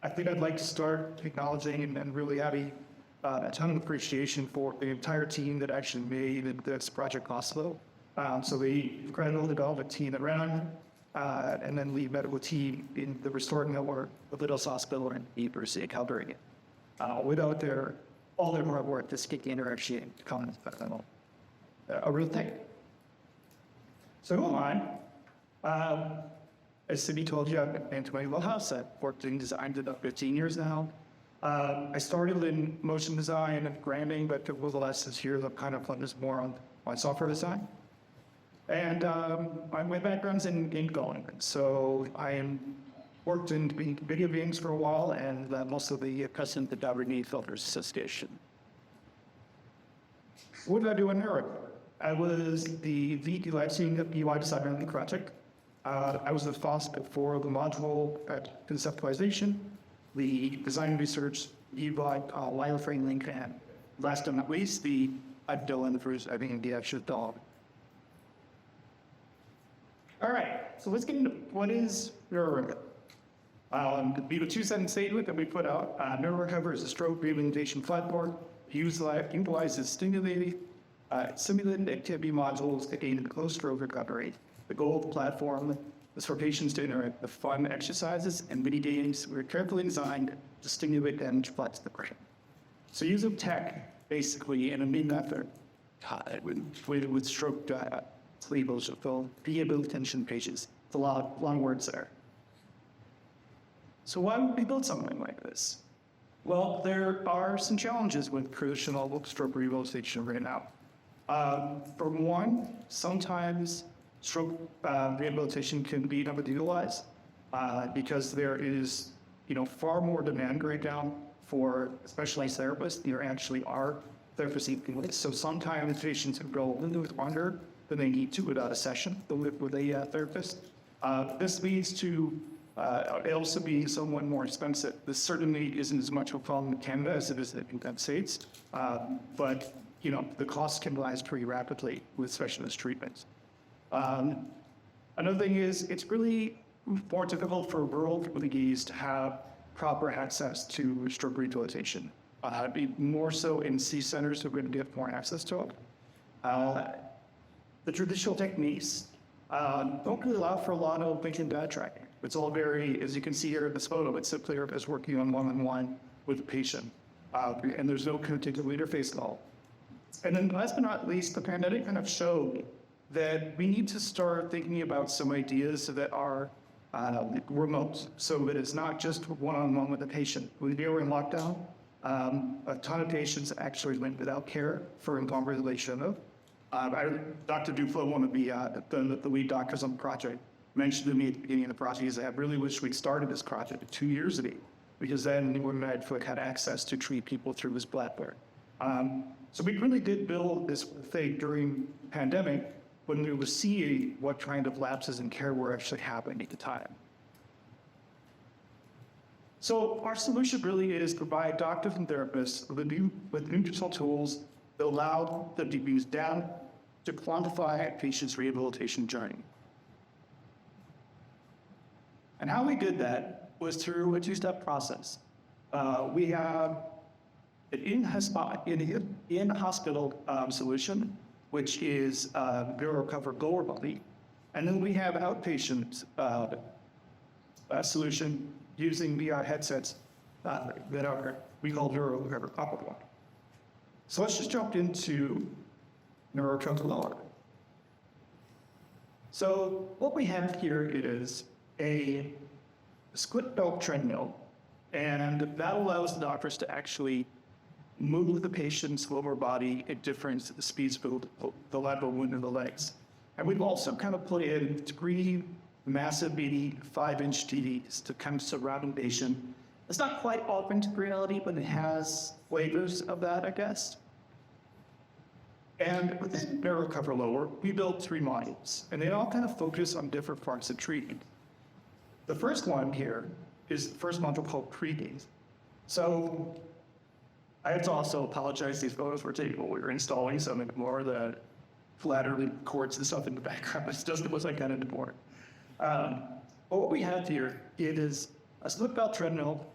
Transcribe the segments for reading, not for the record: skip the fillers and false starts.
I think I'd like to start acknowledging and really having a ton of appreciation for the entire team that actually made this project possible. So the incredible development team that ran, and then lead medical team in the restored network of Lohaus Hospital and University of Calgary. Without all their hard work, this kick interaction comes a real thing. So who am I? As Sydney told you, I'm Anthony Lohaus. I've worked in design for about 15 years now. I started in motion design and branding, but over the last 6 years, I've kind of focused more on software design. And my background's in game development. So I worked in video games for a while, and I'm also the president of the Designing Filters Association. What did I do in Europe? I was the VP licensing of UI designer on the project. I was responsible for the module conceptualization, the design research, UI, wireframing, and last but not least, the actual dog. All right, so let's get into what is NeuroRecoVR. The two-sentence statement that we put out, NeuroRecoVR is a stroke rehabilitation platform utilizes simulated activity modules to aid in closed stroke recovery. The goal of the platform is for patients to interact with fun exercises and mini games that were carefully designed to stimulate and flex the brain. So using tech, basically, in a mid-method with stroke labels of the rehabilitation pages. It's a lot of long words there. So why would we build something like this? Well, there are some challenges with traditional stroke rehabilitation right now. For one, sometimes stroke rehabilitation can be underutilized because there is, far more demand right now for specialized therapists. There actually are therapists. So sometimes patients can go a little bit longer than they need to without a session with a therapist. This leads to it also being somewhat more expensive. This certainly isn't as much of a problem in Canada as it is in the United States, but the costs can rise pretty rapidly with specialist treatments. Another thing is it's really more difficult for rural communities to have proper access to stroke rehabilitation. More so in C centers who are going to get more access to it. The traditional techniques don't really allow for a lot of patient data tracking. It's all very, as you can see here in this photo, it's simply as working on one-on-one with the patient. And there's no particular interface at all. And then last but not least, the pandemic kind of showed that we need to start thinking about some ideas that are remote. So that it's not just one-on-one with the patient. When we were in lockdown, a ton of patients actually went without care for a longer than they should have. Dr. Duflo, one of the lead doctors on the project, mentioned to me at the beginning of the project, he said, I really wish we'd started this project 2 years ago, because then we would have had access to treat people through this platform. So we really did build this thing during the pandemic when we were seeing what kind of lapses in care were actually happening at the time. So our solution really is provide doctors and therapists with new digital tools that allow them to use data to quantify a patient's rehabilitation journey. And how we did that was through a two-step process. We have an in-hospital solution, which is NeuroRecoVR lower body. And then we have outpatient solution using VR headsets that we call NeuroRecoVR upper body. So let's just jump into NeuroRecoVR lower. So what we have here is a split belt treadmill, and that allows the doctors to actually move the patient's lower body at different speeds of the lateral movement of the legs. And we've also kind of put in 3 massive 5-inch TVs to kind of surround the patient. It's not quite augmented reality, but it has flavors of that, I guess. And within NeuroRecoVR lower, we built 3 modules, and they all kind of focus on different parts of treatment. The first one here is the first module called pre-gaze. So I have to also apologize, these photos were taken while we were installing, so more of the flattery cords and stuff in the background. It doesn't look like that anymore. But what we have here, it is a split belt treadmill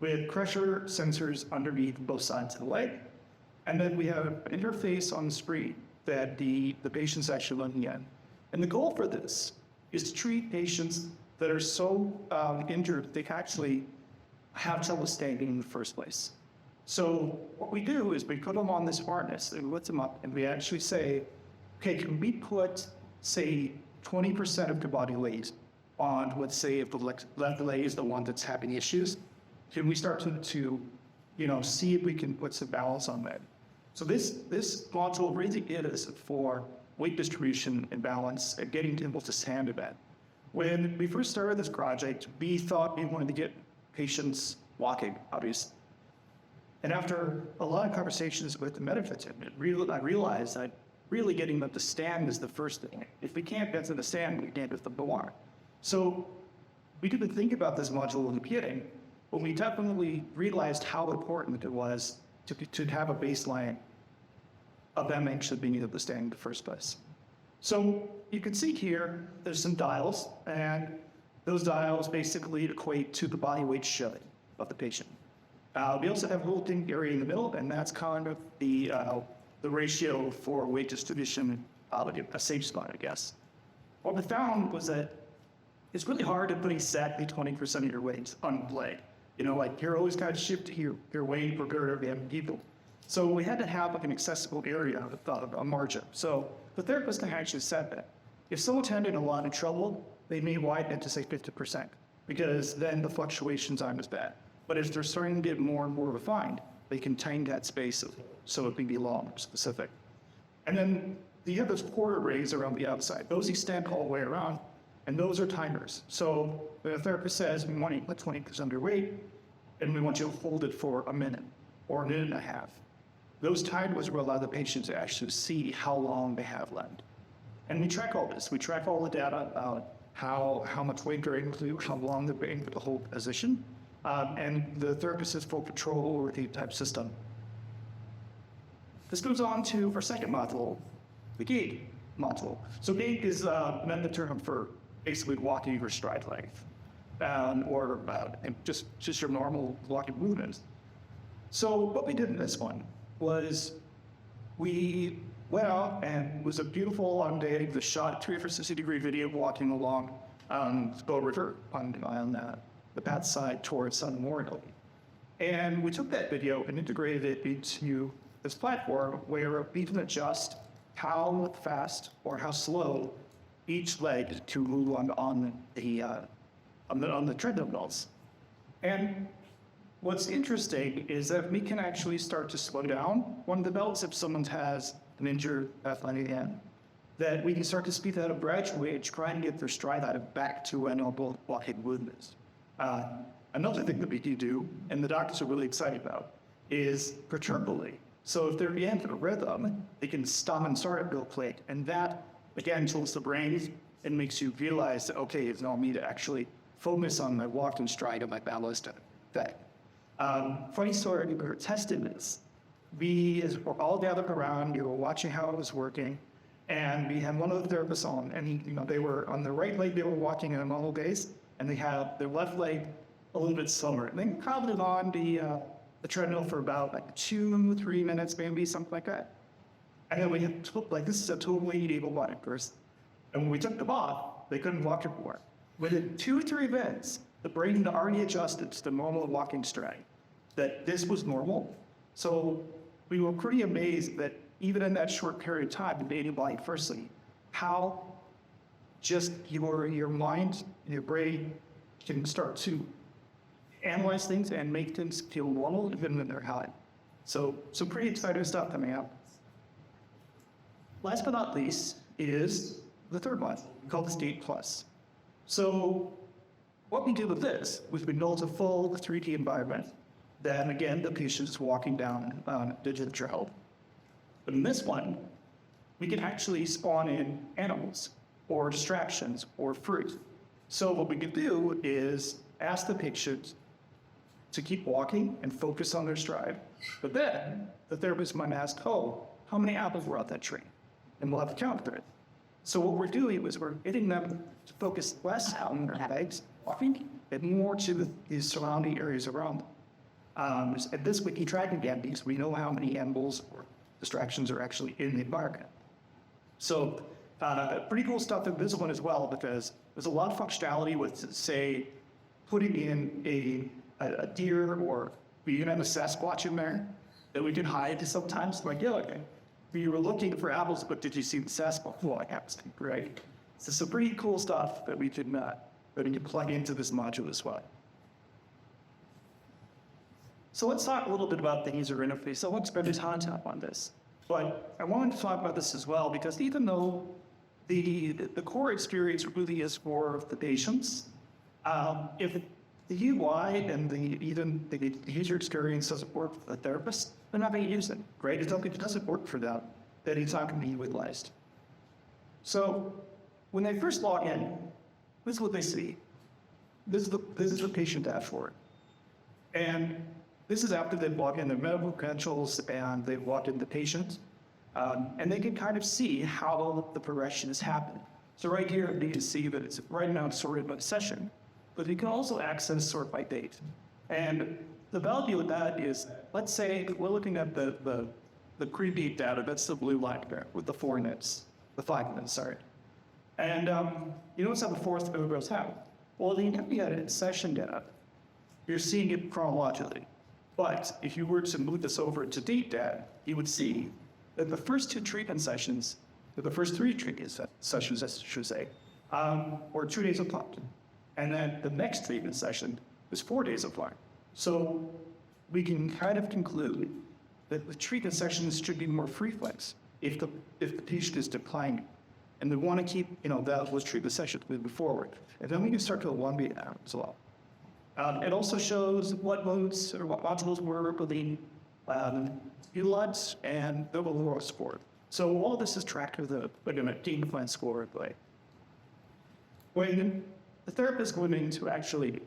with pressure sensors underneath both sides of the leg. And then we have an interface on the screen that the patient's actually looking at. And the goal for this is to treat patients that are so injured they can actually have trouble standing in the first place. So what we do is we put them on this harness and we lift them up and we actually say, okay, can we put, say, 20% of the body weight on, let's say, if the left leg is the one that's having issues, can we start to see if we can put some balance on that? So this module really is for weight distribution and balance and getting people to stand a bit. When we first started this project, we thought we wanted to get patients walking, obviously. And after a lot of conversations with the medical attendant, I realized that really getting them to stand is the first thing. If we can't get them to stand, we can't get them to walk. So we didn't think about this module in the beginning, but we definitely realized how important it was to have a baseline of them actually being able to stand in the first place. So you can see here, there's some dials, and those dials basically equate to the body weight shift of the patient. We also have a little thing area in the middle, and that's kind of the ratio for weight distribution, a safe spot, I guess. What we found was that it's really hard to put exactly 20% of your weight on the leg. Like you're always kind of shift your weight per girder of having people. So we had to have like an accessible area, a margin. So the therapist can actually set that. If someone's having a lot of trouble, they may widen it to say 50%, because then the fluctuations aren't as bad. But as they're starting to get more and more refined, they can tighten that space so it can be long, specific. And then you have those quarter rays around the outside. Those extend all the way around, and those are timers. So the therapist says, we want you to put 20% of your weight, and we want you to hold it for a minute or a minute and a half. Those timers will allow the patient to actually see how long they have left. And we track all this. We track all the data about how much weight they're able to do, how long they're able to hold position. And the therapist has full control over the type system. This goes on to our second module, the gait module. So gait is another term for basically walking or stride length, or just your normal walking movements. So what we did in this one was we went out and it was a beautiful long day. We shot 360-degree video walking along the Bow River on the path side towards Sun Memorial. And we took that video and integrated it into this platform where we can adjust how fast or how slow each leg to move on the treadmills. And what's interesting is that we can actually start to slow down one of the belts if someone has an injured athletic hand, that we can start to speed that up gradually, try and get their stride out of back to a normal walking movement. Another thing that we can do, and the doctors are really excited about, is perturbably. So if they're in a rhythm, they can stop and start at real quick. And that, again, tilts the brain and makes you realize that, okay, it's not me to actually focus on my walk and stride and my balance effect. Funny story, we were testing this. We were all gathered around, we were watching how it was working, and we had one of the therapists on, and they were on the right leg, they were walking in a normal pace, and they had their left leg a little bit slower. And they crowded on the treadmill for about 2-3 minutes, maybe something like that. And then we had this is a totally able-bodied person. And when we took them off, they couldn't walk anymore. Within 2-3 minutes, the brain had already adjusted to the normal walking stride, that this was normal. So we were pretty amazed that even in that short period of time, in able-bodied firstly, how just your mind and your brain can start to analyze things and make things feel normal even when they're high. So pretty exciting stuff coming up. Last but not least is the third one, called the State Plus. So what we do with this was we build a full 3D environment. Then again, the patient is walking down digital trail. But in this one, we can actually spawn in animals or distractions or fruit. So what we could do is ask the patient to keep walking and focus on their stride. But then the therapist might ask, how many apples were out that tree? And we'll have to count for it. So what we're doing is we're getting them to focus less on their legs walking and more to the surrounding areas around them. And this we can track again because we know how many animals or distractions are actually in the environment. So pretty cool stuff in this one as well, because there's a lot of functionality with, say, putting in a deer, or we even have a Sasquatch in there that we can hide sometimes. Like, yeah, okay, you were looking for apples, but did you see the Sasquatch? Well, I have seen, right? So some pretty cool stuff that we can plug into this module as well. So let's talk a little bit about the user interface. I won't spend a ton of time on this, but I wanted to talk about this as well, because even though the core experience really is for the patients, if the UI and even the user experience doesn't work for the therapist, they're not going to use it, right? If it doesn't work for them, then it's not going to be utilized. So when they first log in, this is what they see. This is the patient dashboard. And this is after they've logged in their medical credentials and they've logged in the patient. And they can kind of see how the progression has happened. So right here, you can see that it's right now sorted by session, but you can also access sort by date. And the value of that is, let's say we're looking at the pre-beat data, that's the blue line there with the 4 minutes, the 5 minutes, sorry. And you notice how the fourth row goes out. Well, the intermediate session data, you're seeing it chronologically. But if you were to move this over to date data, you would see that the first 2 treatment sessions, or the first 3 treatment sessions, I should say, were 2 days apart. And then the next treatment session was 4 days apart. So we can kind of conclude that the treatment sessions should be more frequent if the patient is declining. And we want to keep, those treatment sessions moving forward. And then we can start to elongate that as well. It also shows what modes or what modules were being utilized and the Lohaus score. So all this is tracked with a team plan score play. When the therapist going into actually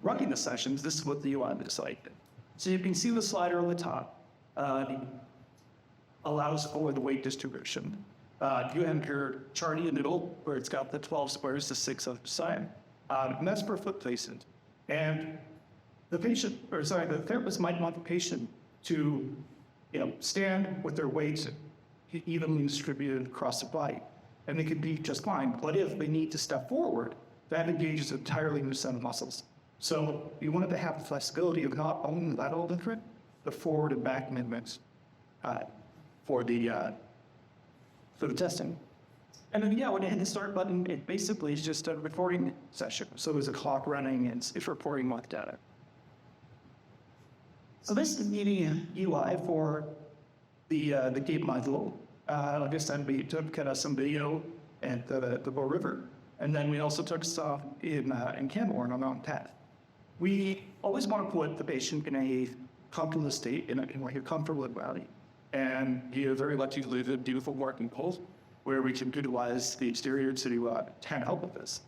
running the sessions, this is what the UI looks like. So you can see the slider on the top allows for the weight distribution. You have your chart in the middle where it's got the 12 squares, the 6 on the side. And that's per foot placement. And the therapist might want the patient to, stand with their weights evenly distributed across the body. And they could be just fine. But if they need to step forward, that engages an entirely new set of muscles. So you wanted to have the flexibility of not only lateral movement, the forward and back movements for the testing. And then, when you hit the start button, it basically is just a recording session. So there's a clock running and it's reporting month data. So this is the UI for the gate module. Like I said, we took some video at the Bow River. And then we also took stuff in Canmore on Mount Tat. We always want to put the patient in a comfortable state, in a comfortable environment. And you're very lucky to live in beautiful working poles where we can utilize the exterior to help with this.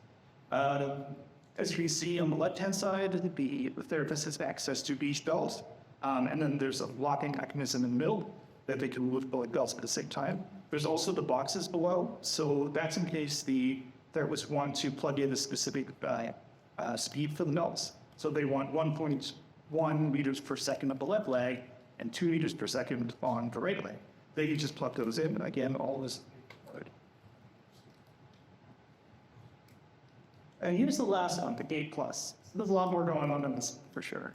As you can see on the left-hand side, the therapist has access to beach belts. And then there's a locking mechanism in the middle that they can move both belts at the same time. There's also the boxes below. So that's in case the therapist wants to plug in a specific speed for the belts. So they want 1.1 meters per second on the left leg and 2 meters per second on the right leg. They can just plug those in. Again, all this. And here's the last one, the Gate Plus. There's a lot more going on in this for sure.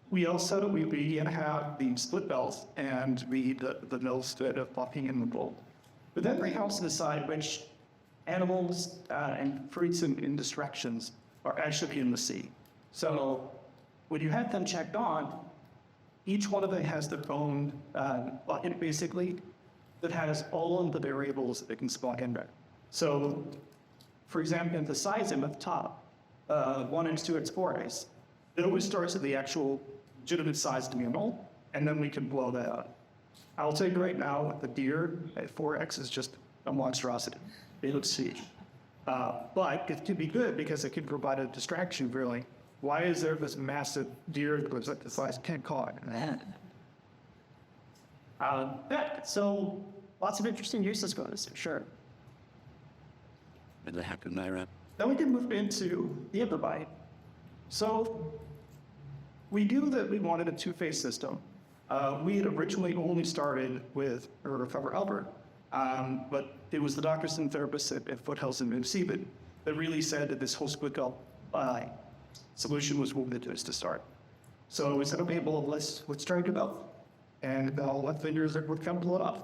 We also we have the split belts and the mills that are popping in the bowl. But then we also decide which animals and fruits and distractions are actually in the sea. So when you have them checked on, each one of them has their own bucket basically that has all of the variables that it can spawn in there. So for example, the size at the top, 1 and 2 and 4 days, it always starts at the actual legitimate size of the animal, and then we can blow that out. I'll tell you right now, the deer at 4x is just a monstrosity. It looks huge. But it can be good because it can provide a distraction, really. Why is there this massive deer that looks like the size? Can't call it. So lots of interesting uses for this, for sure. And the hacker Naira. Then we can move into the Amplify. So We knew that we wanted a two-phase system. We had originally only started with NeuroRecoVR Albert, but it was the doctors and therapists at Foothills and Mississippi that really said that this whole split up solution was what we did to start. So we said, okay, well, let's try to develop, and I'll let vendors that would come pull it off.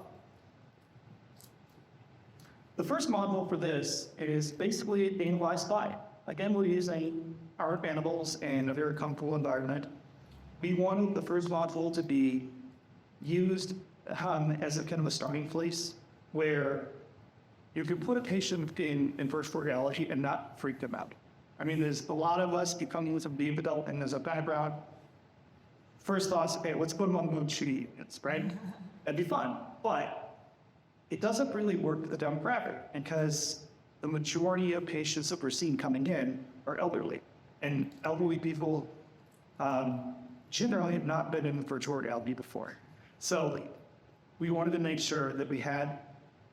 The first module for this is basically analyze by. Again, we're using our animals in a very comfortable environment. We wanted the first module to be used as a kind of a starting place where you can put a patient in virtual reality and not freak them out. I mean, there's a lot of us becoming with a deep adult and there's a background. First thoughts, okay, let's put them on mood shooting, right? That'd be fun, but it doesn't really work with the demographic because the majority of patients that we're seeing coming in are elderly, and elderly people generally have not been in virtual reality before. So we wanted to make sure that we had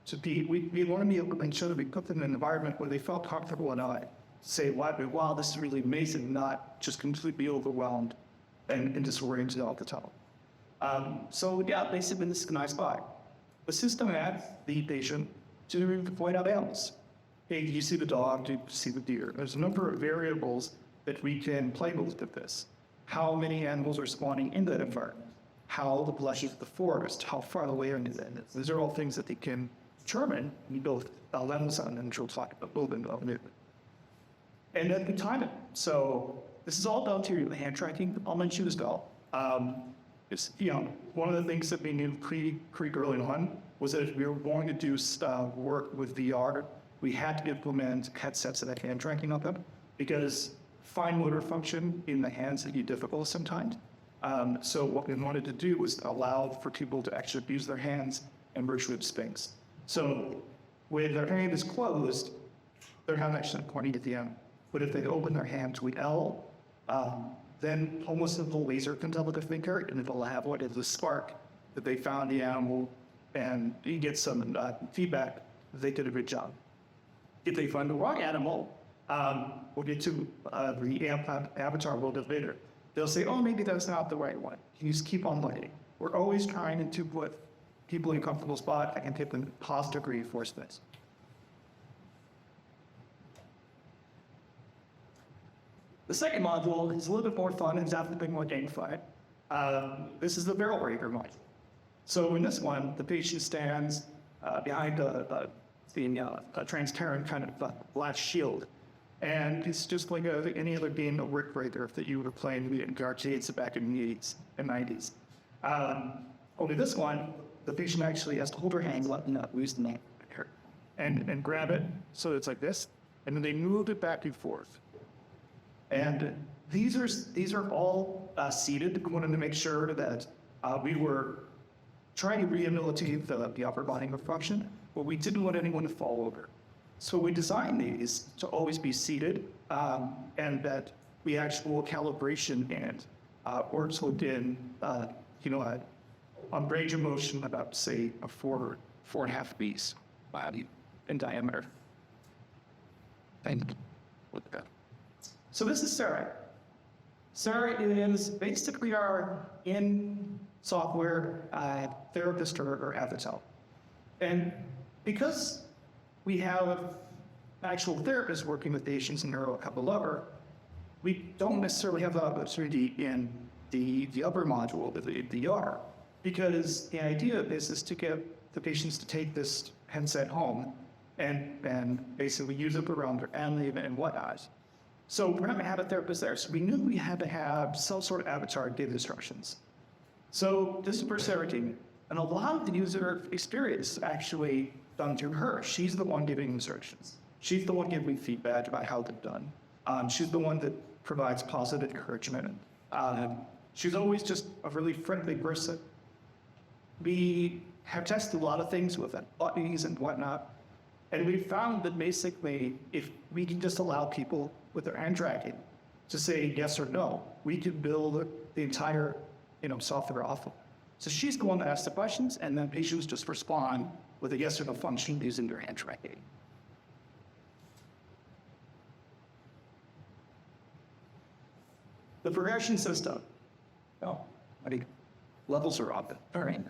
to be, we wanted to be able to make sure that we put them in an environment where they felt comfortable enough to say, wow, this is really amazing, not just completely overwhelmed and disoriented all the time. So yeah, basically this is a nice spot. The system asks the patient to point out animals. Hey, do you see the dog? Do you see the deer? There's a number of variables that we can play with this. How many animals are spawning in that environment? How the blush of the forest? How far away are they? These are all things that they can determine. We build LMs on, and she'll talk about building them. And then the timing. So this is all down to your hand tracking. I'll mention as well. One of the things that we knew pretty early on was that if we were going to do work with VR, we had to implement headsets that had hand tracking on them because fine motor function in the hands can be difficult sometimes. So what we wanted to do was allow for people to actually use their hands and virtually space. So when their hand is closed, their hand actually pointing at the end. But if they open their hand to L, then almost a little laser comes out with the finger, and it'll have what is a spark that they found the animal, and you get some feedback that they did a good job. If they find the wrong animal, we'll get to the avatar a little bit later. They'll say, oh, maybe that's not the right one. You just keep on looking. We're always trying to put people in a comfortable spot and give them positive reinforcements. The second module is a little bit more fun and it's actually a bit more gamified. This is the barrel breaker module. So in this one, the patient stands behind a transparent kind of glass shield. And it's just like any other game of Rick Breaker that you would play in the arcades back in the 80s and 90s. Only this one, the patient actually has to hold her hand, lose the and grab it so it's like this, and then they move it back and forth. And these are all seated. We wanted to make sure that we were trying to rehabilitate the upper body function, but we didn't want anyone to fall over. So we designed these to always be seated, and that we actual calibration and works within, on range of motion about, say, a 4.5 beats in diameter. And look at that. So this is Sarah. Sarah is basically our in-software therapist or avatar. And because we have actual therapists working with patients in NeuroRecoVR, we don't necessarily have the opportunity in the upper module, the ER, because the idea of this is to get the patients to take this headset home and basically use it around their family and whatnot. So we're not going to have a therapist there. So we knew we had to have some sort of avatar give instructions. So this is for Sarah team. And a lot of the user experience actually done through her. She's the one giving instructions. She's the one giving feedback about how they're done. She's the one that provides positive encouragement. She's always just a really friendly person. We have tested a lot of things with buttons and whatnot. And we found that basically, if we can just allow people with their hand tracking to say yes or no, we can build the entire software off of it. So she's going to ask the questions, and then patients just respond with a yes or no function using their hand tracking. The progression system. Oh, levels are up. All right.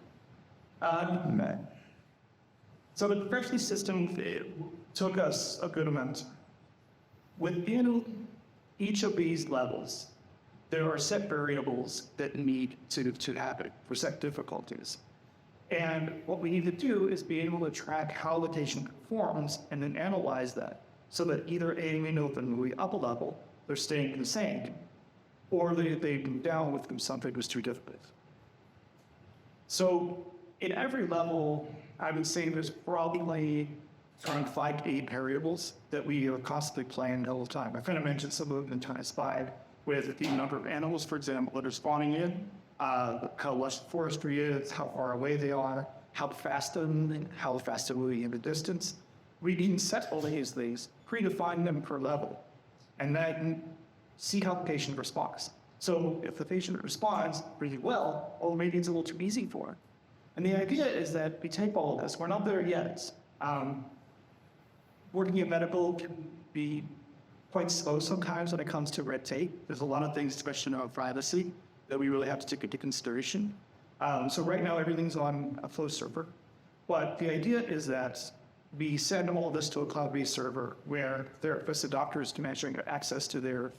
So the professional system took us a good amount. Within each of these levels, there are set variables that need to happen for set difficulties. And what we need to do is be able to track how the patient performs and then analyze that so that either A, we know that moving up a level, they're staying the same, or they move down with something was too difficult. So in every level, I would say there's probably around 5 to 8 variables that we are constantly playing all the time. I kind of mentioned some of them in Times 5 with the number of animals, for example, that are spawning in, how lush the forestry is, how far away they are, how fast they're moving in the distance. We can set all these things, predefine them per level, and then see how the patient responds. So if the patient responds really well, well, maybe it's a little too easy for him. And the idea is that we take all of this. We're not there yet. Working in medical can be quite slow sometimes when it comes to red tape. There's a lot of things, especially around privacy, that we really have to take into consideration. So right now, everything's on a flow server. But the idea is that we send all of this to a cloud-based server where therapists and doctors can actually get access to their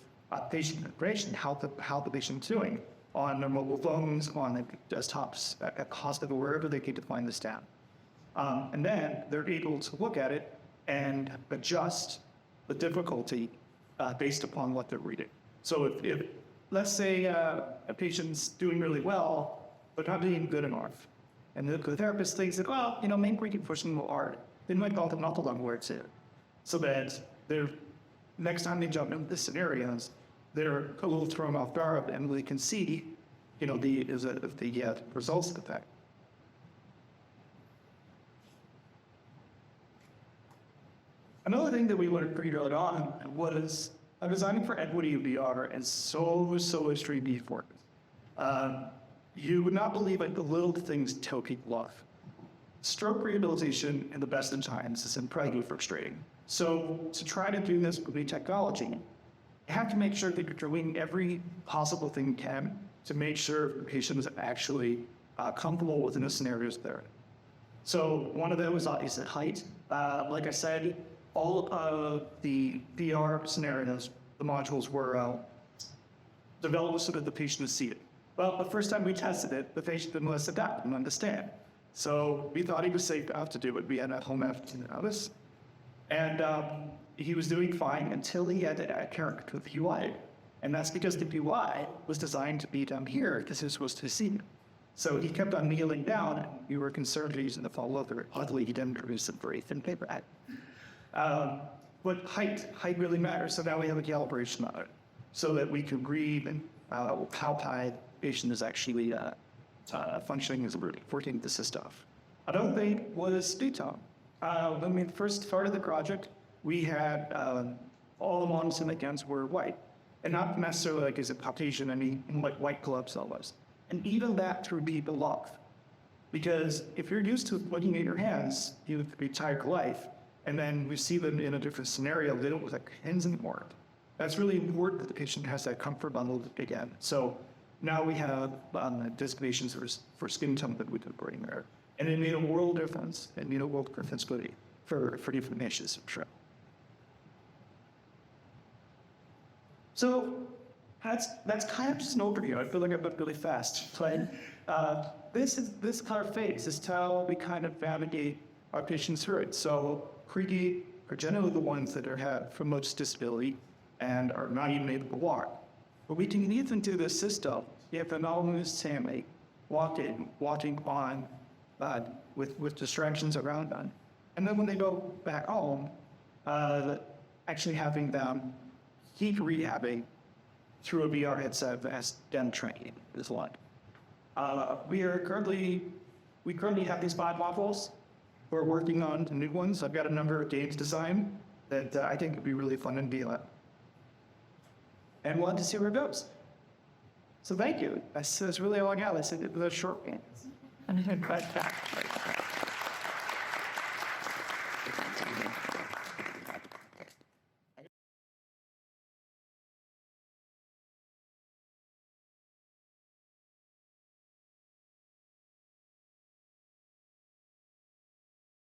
patient information, how the patient's doing on their mobile phones, on their desktops, at hospital, wherever they need to find this down. And then they're able to look at it and adjust the difficulty based upon what they're reading. So if let's say a patient's doing really well, but not doing good enough, and the therapist thinks that, well, maybe we can push them a little hard, they might call them not the long words in, so that they're, next time they jump into the scenarios, they're a little thrown off guard and they can see, the results of that. Another thing that we learned pretty early on was designing for equity of VR is so extremely important. You would not believe the little things tell people off. Stroke rehabilitation in the best of times is incredibly frustrating. So to try to do this with the technology, you have to make sure that you're doing every possible thing you can to make sure the patient is actually comfortable within the scenarios they're in. So one of those is at height. Like I said, all of the VR scenarios, the modules were developed so that the patient would see it. Well, the first time we tested it, the patient didn't let us adapt and understand. So we thought he was safe enough to do it. We had a home notice. And he was doing fine until he had to add character to the UI. And that's because the UI was designed to be down here because he was supposed to see it. So he kept on kneeling down, and we were concerned using the follow through. Luckily, he didn't produce a very thin paper hat. But height really matters. So now we have a calibration on it so that we can read and how high the patient is actually functioning as a working this stuff. Another thing was speed time. When we first started the project, we had all the models in the guns were white, and not necessarily like as a Caucasian, like white gloves almost. And even that through the lock, because if you're used to looking at your hands, you have to be tired life, and then we see them in a different scenario, they don't look like hands anymore. That's really important that the patient has that comfort level again. So now we have designations for skin tone that we can bring there. And it made a world difference, and made a world difference for different niches, I'm sure. So that's kind of just an overview. I feel like I went really fast. But this kind of phase is how we kind of navigate our patients through it. So Cree are generally the ones that have from most disability and are not even able to walk. But we can lead them to this system if an autonomous family walking on with distractions around them. And then when they go back home, actually having them keep rehabbing through a VR headset as den training is one. We currently have these 5 modules. We're working on new ones. I've got a number of games designed that I think would be really fun in VR. And we'll have to see where it goes. So thank you. That's really all I got. I said it was a short game.